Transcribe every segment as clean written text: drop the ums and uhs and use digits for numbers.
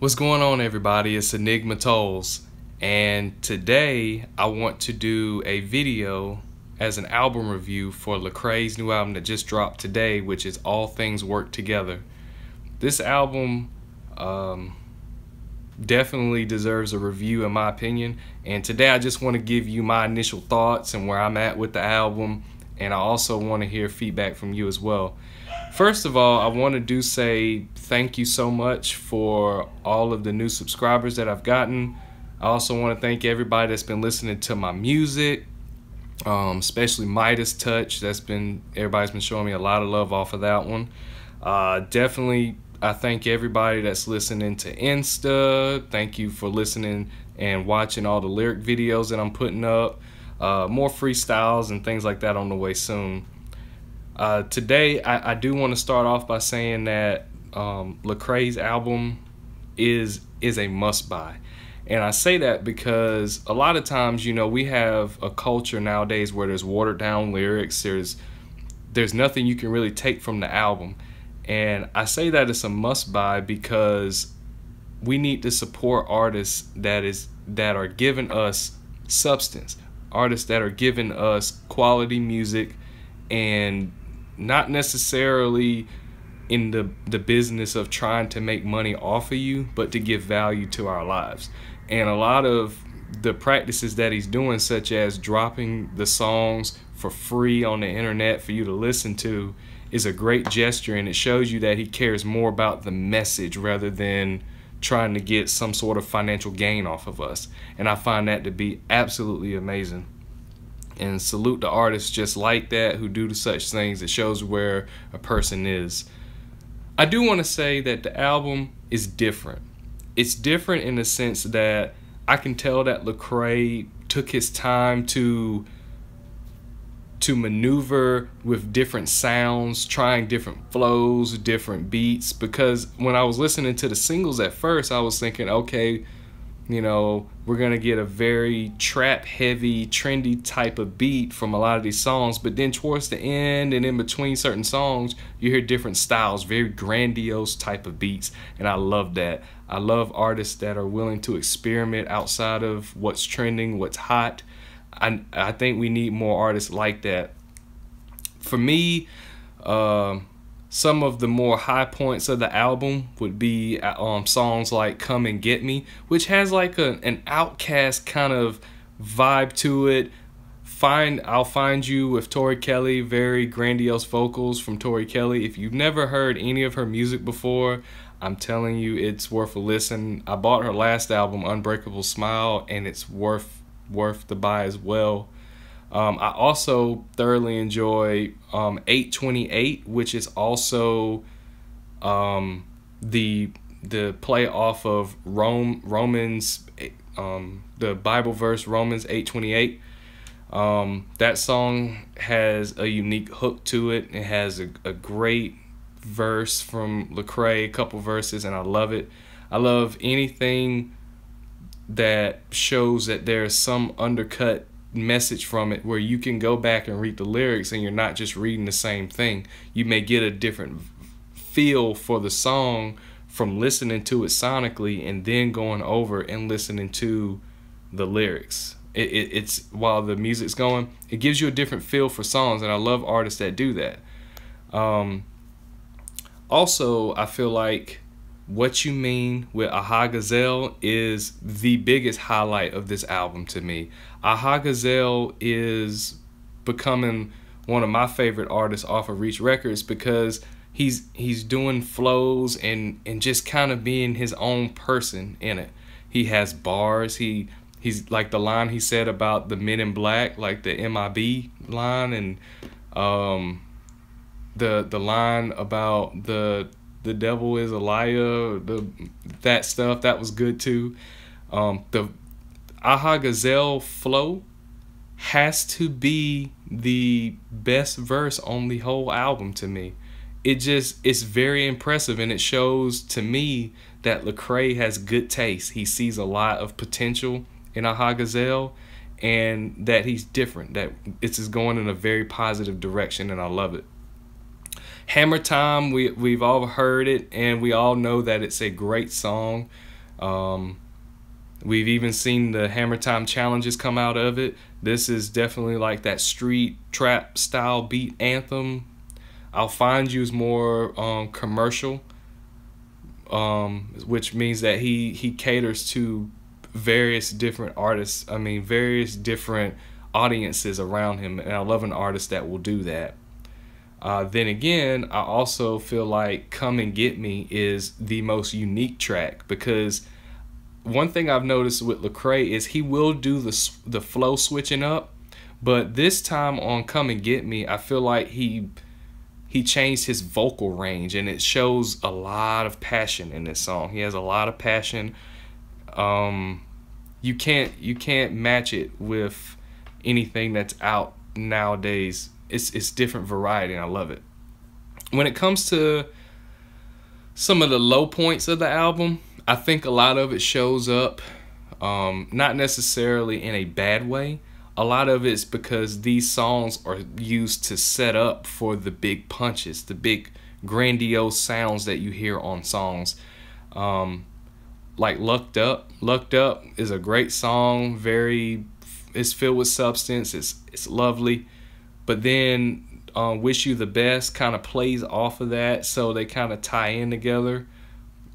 What's going on, everybody? It's Enigma Towles, and today I want to do a video as an album review for Lecrae's new album that just dropped today, which is All Things Work Together. This album definitely deserves a review in my opinion, and today I just want to give you my initial thoughts and where I'm at with the album, and I also want to hear feedback from you as well. First of all, I want to say thank you so much for all of the new subscribers that I've gotten. I also want to thank everybody that's been listening to my music, especially Midas Touch. Everybody's been showing me a lot of love off of that one. Definitely, I thank everybody that's listening to Insta. Thank you for listening and watching all the lyric videos that I'm putting up. More freestyles and things like that on the way soon. Today, I do want to start off by saying that Lecrae's album is a must-buy. And I say that because a lot of times, you know, we have a culture nowadays where there's watered-down lyrics, there's nothing you can really take from the album. And I say that it's a must-buy because we need to support artists that are giving us substance, artists that are giving us quality music, and not necessarily in the business of trying to make money off of you, but to give value to our lives. And a lot of the practices that he's doing, such as dropping the songs for free on the internet for you to listen to, is a great gesture, and it shows you that he cares more about the message rather than trying to get some sort of financial gain off of us. And I find that to be absolutely amazing. And salute the artists just like that who do such things. It shows where a person is. I do want to say that the album is different. It's different in the sense that I can tell that Lecrae took his time to maneuver with different sounds, trying different flows, different beats. Because when I was listening to the singles at first, I was thinking, okay, you know, we're gonna get a very trap heavy, trendy type of beat from a lot of these songs, but then towards the end and in between certain songs, you hear different styles, very grandiose type of beats, and I love that. I love artists that are willing to experiment outside of what's trending, what's hot. I think we need more artists like that. For me, some of the more high points of the album would be songs like Come and Get Me, which has like an Outkast kind of vibe to it. I'll Find You with Tori Kelly, very grandiose vocals from Tori Kelly. If you've never heard any of her music before, I'm telling you, it's worth a listen. I bought her last album, Unbreakable Smile, and it's worth the buy as well. I also thoroughly enjoy 828, which is also the play off of Romans, the Bible verse Romans 8:28. That song has a unique hook to it. It has a great verse from Lecrae, a couple verses, and I love it. I love anything that shows that there's some undercut message from it where you can go back and read the lyrics and you're not just reading the same thing. You may get a different feel for the song from listening to it sonically and then going over and listening to the lyrics. It's while the music's going, it gives you a different feel for songs, and I love artists that do that. Also, I feel like What You Mean with Aha Gazelle is the biggest highlight of this album to me. Aha Gazelle is becoming one of my favorite artists off of Reach Records because he's doing flows and just kind of being his own person in it. He has bars. He's like the line he said about the Men in Black, like the MIB line, and the line about the devil is a liar, that stuff, that was good too. The Aha Gazelle flow has to be the best verse on the whole album to me. It's very impressive, and it shows to me that Lecrae has good taste. He sees a lot of potential in Aha Gazelle, and that he's different, that it's just going in a very positive direction, and I love it. Hammer Time, we've all heard it, and we all know that it's a great song. We've even seen the Hammer Time challenges come out of it. This is definitely like that street trap style beat anthem. I'll Find You is more commercial, which means that he caters to various different artists. I mean, various different audiences around him, and I love an artist that will do that. Then again, I also feel like Come and Get Me is the most unique track, because one thing I've noticed with Lecrae is he will do the flow switching up, but this time on Come and Get Me, I feel like he changed his vocal range, and it shows a lot of passion in this song. He has a lot of passion. You can't match it with anything that's out nowadays. It's different variety, and I love it. When it comes to some of the low points of the album, I think a lot of it shows up, not necessarily in a bad way. A lot of it's because these songs are used to set up for the big punches, the big grandiose sounds that you hear on songs. Like Lucked Up. Lucked Up is a great song. It's filled with substance. It's lovely. But then Wish You the Best kind of plays off of that, so they kind of tie in together.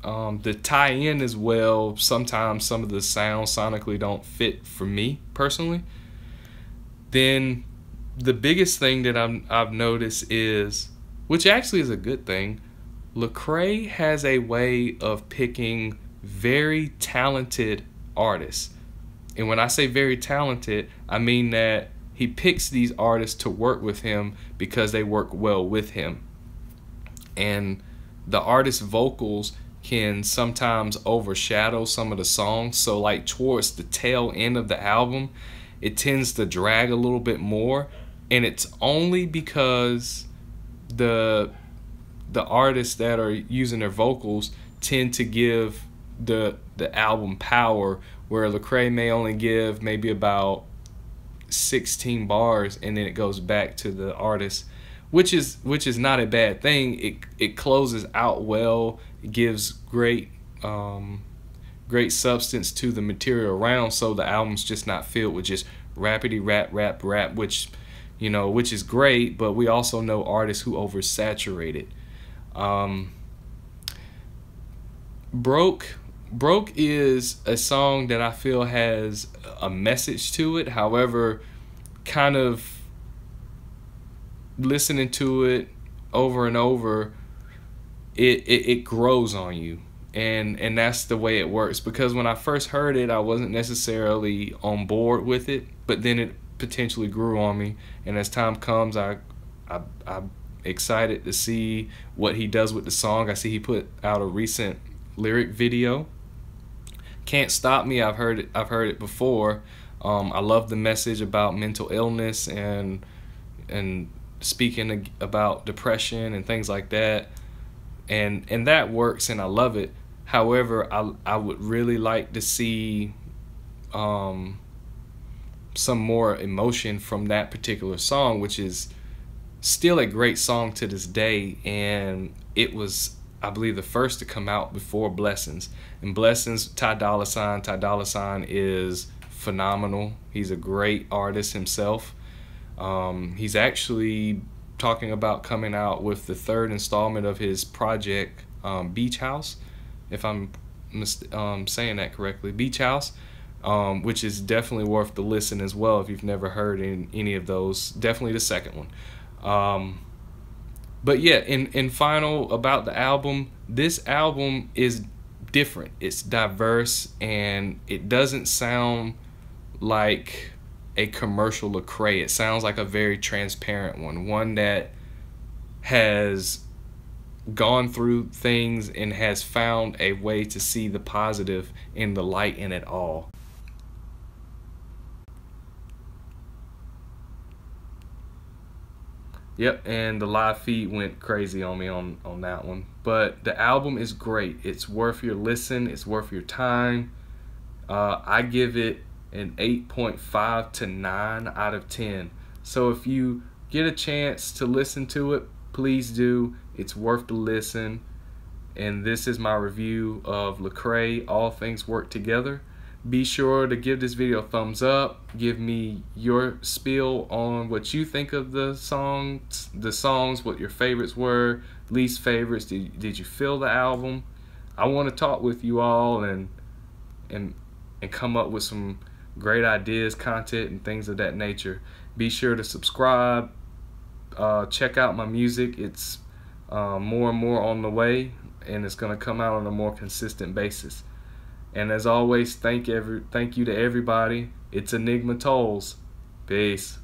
The tie-in as well, sometimes some of the sounds sonically don't fit for me personally. Then the biggest thing that I've noticed is, which actually is a good thing, Lecrae has a way of picking very talented artists. And when I say very talented, I mean that he picks these artists to work with him because they work well with him. And the artist's vocals can sometimes overshadow some of the songs. So like towards the tail end of the album, it tends to drag a little bit more. And it's only because the artists that are using their vocals tend to give the album power, where Lecrae may only give maybe about 16 bars, and then it goes back to the artist, which is not a bad thing. It closes out well. It gives great substance to the material around, so the album's just not filled with just rapidy rap, which is great, but we also know artists who oversaturate it. Broke is a song that I feel has a message to it. However, kind of listening to it over and over, it grows on you. And that's the way it works. Because when I first heard it, I wasn't necessarily on board with it, but then it potentially grew on me. And as time comes, I'm excited to see what he does with the song. I see he put out a recent lyric video. Can't Stop Me, I've heard it before. I love the message about mental illness and speaking about depression and things like that, and that works, and I love it. However, I would really like to see some more emotion from that particular song, which is still a great song to this day, and it was, I believe, the first to come out before Blessings. And Blessings, Ty Dolla $ign is phenomenal. He's a great artist himself. He's actually talking about coming out with the third installment of his project, Beach House, if I'm saying that correctly, Beach House, which is definitely worth the listen as well if you've never heard any of those. Definitely the second one. But yeah, in final about the album, this album is different. It's diverse, and it doesn't sound like a commercial Lecrae. It sounds like a very transparent one that has gone through things and has found a way to see the positive and the light in it all. Yep, and the live feed went crazy on me on that one. But the album is great. It's worth your listen. It's worth your time. I give it an 8.5 to 9 out of 10. So if you get a chance to listen to it, please do. It's worth the listen. and this is my review of Lecrae, All Things Work Together. Be sure to give this video a thumbs up. Give me your spiel on what you think of the songs, what your favorites were, least favorites. Did you feel the album? I want to talk with you all and come up with some great ideas, content, and things of that nature. Be sure to subscribe. Check out my music. It's more and more on the way, and it's going to come out on a more consistent basis. And as always, thank you to everybody. It's Enigma Towles. Peace.